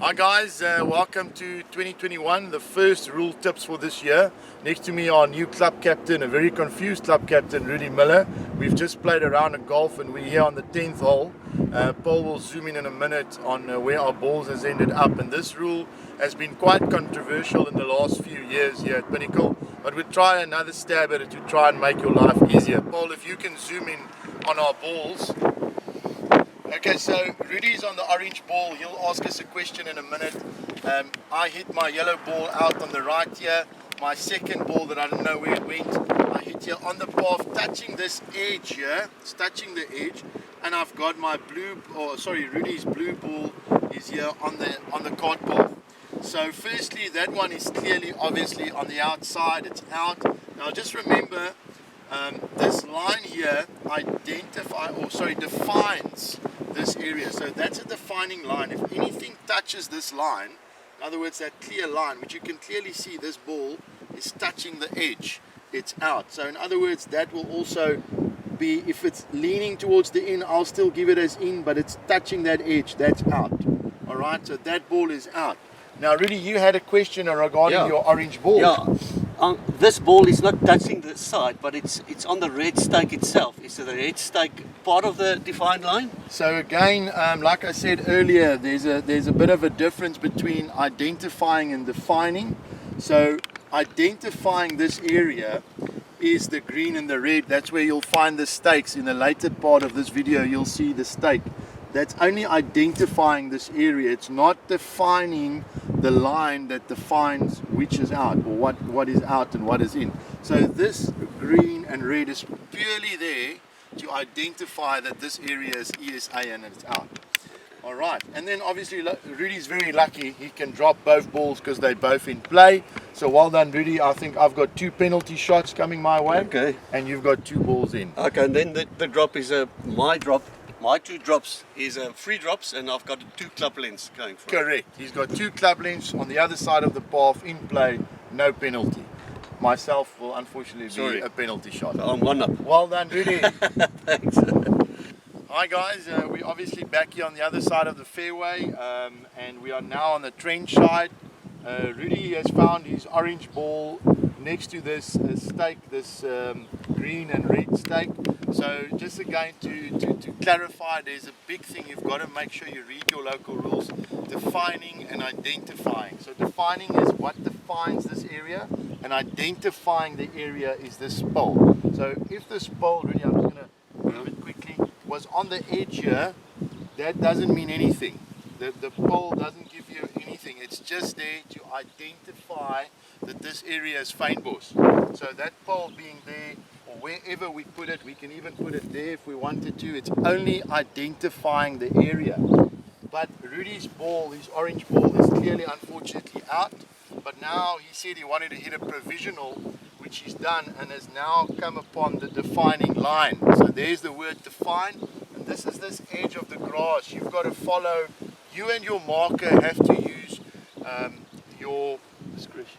Hi guys, welcome to 2021, the first rule tips for this year. Next to me, our new club captain, a very confused club captain, Rudi Miller. We've just played a round of golf and we're here on the 10th hole. Paul will zoom in a minute on where our balls has ended up, and this rule has been quite controversial in the last few years here at Pinnacle, but we'll try another stab at it to try and make your life easier. Paul, if you can zoom in on our balls. Okay, so Rudy's on the orange ball. He'll ask us a question in a minute. I hit my yellow ball out on the right here. My second ball that I don't know where it went, I hit here on the path, touching this edge here. It's touching the edge, and I've got my Rudy's blue ball is here on the card path. So firstly, that one is clearly, obviously, on the outside. It's out. Now just remember, this line here defines this area. So that's a defining line. If anything touches this line, in other words, that clear line, which you can clearly see this ball is touching the edge, it's out. So in other words, that will also be, if it's leaning towards the in, I'll still give it as in, but it's touching that edge, that's out. All right, so that ball is out. Now, Rudy, you had a question regarding your orange ball. Yeah. This ball is not touching the side, but it's on the red stake itself. Is the red stake part of the defined line? So again, like I said earlier, there's a bit of a difference between identifying and defining. So identifying this area is the green and the red. That's where you'll find the stakes. In the later part of this video, you'll see the stake. That's only identifying this area. It's not defining the line that defines which is out, or what is out and what is in. So this green and red is purely there to identify that this area is ESA and it's out. All right, and then obviously Rudy's very lucky. He can drop both balls because they're both in play. So well done, Rudy. I think I've got 2 penalty shots coming my way. Okay. And you've got 2 balls in. Okay, and then the drop is my drop. My 2 drops is 3 drops, and I've got 2 club lengths going for it. Correct. He's got 2 club lengths on the other side of the path in play, no penalty. Myself will unfortunately be a penalty shot. So I'm 1 up. Well done, Rudy. Thanks. Hi guys, we're obviously back here on the other side of the fairway, and we are now on the trench side. Rudy has found his orange ball next to this stake, this green and red stake. So just again to clarify, there's a big thing you've got to make sure you read your local rules. Defining and identifying. So defining is what defines this area, and identifying the area is this pole. So if this pole, Rudy, I'm just going to move it quickly, was on the edge here, that doesn't mean anything. The pole doesn't give you anything. It's just there to identify that this area is fynbos. So that pole being there, or wherever we put it, we can even put it there if we wanted to. It's only identifying the area. But Rudy's ball, his orange ball, is clearly unfortunately out. But now he said he wanted to hit a provisional, which he's done, and has now come upon the defining line. So there's the word define, and this is this edge of the grass. You've got to follow. You and your marker have to use your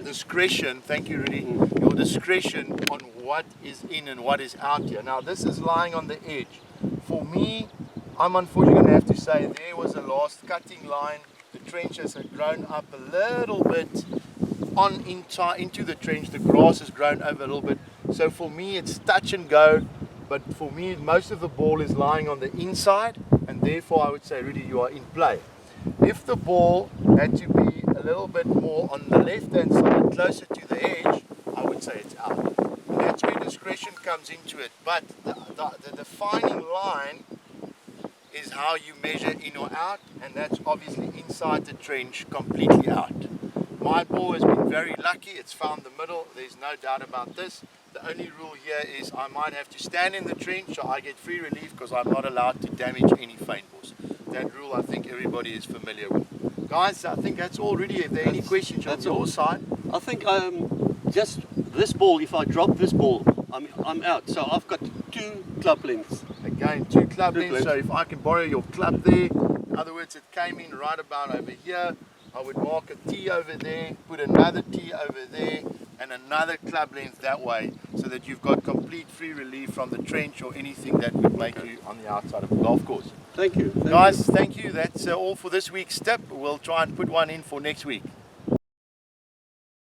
discretion. Thank you, Rudy. Your discretion on what is in and what is out here. Now this is lying on the edge. For me, I'm unfortunately going to have to say there was a last cutting line. The trenches had grown up a little bit into the trench. The grass has grown over a little bit. So for me, it's touch and go. But for me, most of the ball is lying on the inside, and therefore I would say, Rudy, you are in play. If the ball had to be a little bit more on the left-hand side, closer to the edge, I would say it's out. And that's where discretion comes into it. But the defining line is how you measure in or out, and that's obviously inside the trench, completely out. My ball has been very lucky. It's found the middle. There's no doubt about this. The only rule here is I might have to stand in the trench, so I get free relief because I'm not allowed to damage any fynbos. That rule I think everybody is familiar with. Guys, I think that's all really. If there are any questions on your side? I think just this ball, if I drop this ball, I'm out. So I've got 2 club lengths. Again, 2 club lengths. So if I can borrow your club there, in other words, it came in right about over here. I would mark a tee over there, put another tee over there, and another club length that way, so that you've got complete free relief from the trench or anything that would make you on the outside of the golf course. Thank you. Guys, thank you. That's all for this week's tip. We'll try and put one in for next week.